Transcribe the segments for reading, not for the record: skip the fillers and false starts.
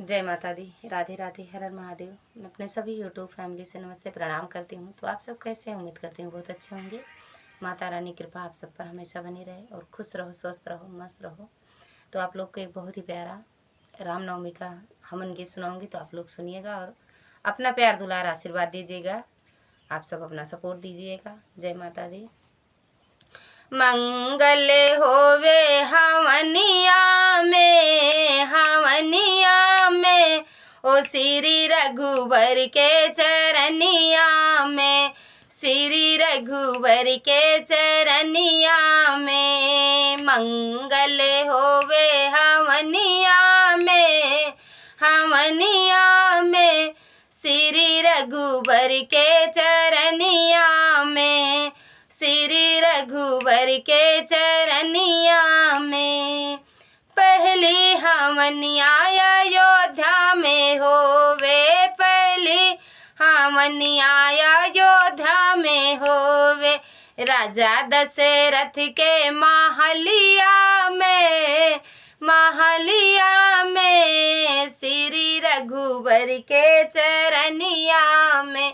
जय माता दी, राधे राधे, हर हर महादेव। मैं अपने सभी यूट्यूब फैमिली से नमस्ते प्रणाम करती हूँ। तो आप सब कैसे हैं? उम्मीद करती हूँ बहुत अच्छे होंगे। माता रानी कृपा आप सब पर हमेशा बनी रहे और खुश रहो, स्वस्थ रहो, मस्त रहो। तो आप लोग को एक बहुत ही प्यारा रामनवमी का हवन गीत सुनाऊंगी, तो आप लोग सुनिएगा और अपना प्यार दुलार आशीर्वाद दीजिएगा। आप सब अपना सपोर्ट दीजिएगा। जय माता दी। मंगल होवे हवनिया में ओ श्री रघुवर के चरनिया में, श्री रघुवर के चरनिया में। मंगल होवे हवनिया में श्री रघुवर के चरनिया में, श्री रघुवर के चरनिया में। पहली हवनिया अयोध्या में होवे, पहली हवनिया अयोध्या में होवे। राजा दशरथ के महलिया में श्री रघुवर के चरनिया में।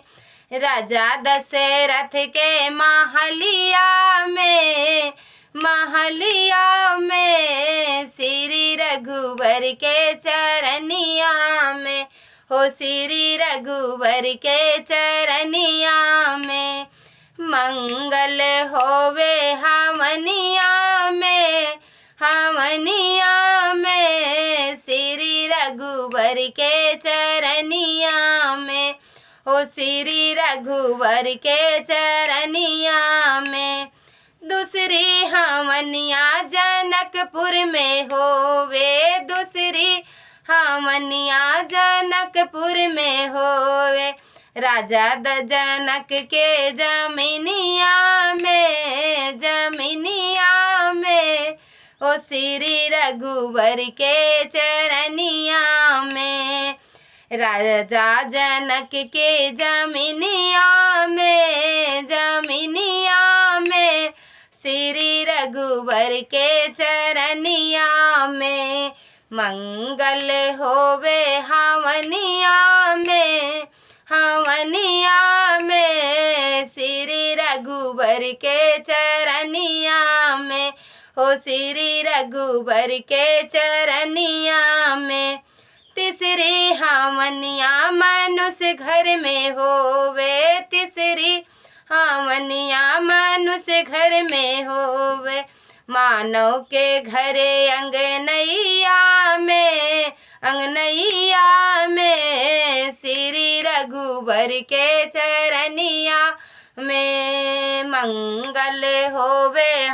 राजा दशरथ के महलिया में श्री रघुवर के चरनिया में, हो श्री रघुवर के चरनिया में। मंगल होवे हवनिया में श्री रघुवर के चरनिया में, ओ श्री रघुवर के चरनिया में। दूसरी हवनिया जनकपुर में होवे, दूसरी हवनिया जनकपुर में होवे। राजा जनक के जमीनिया में ओ श्री रघुवर के चरनिया में। राजा जनक के जमीनिया में श्री रघुवर के चरनिया में। मंगल होवे हवनिया में श्री रघुवर के चरनिया में, हो श्री रघुवर के चरनिया में। तीसरी हवनिया मनुष्य घर में होवे, तीसरी हवनिया मनुष्य घर में होवे। मानव के घरे अंगनैया में श्री रघुवर के चरनिया में। मंगल होवे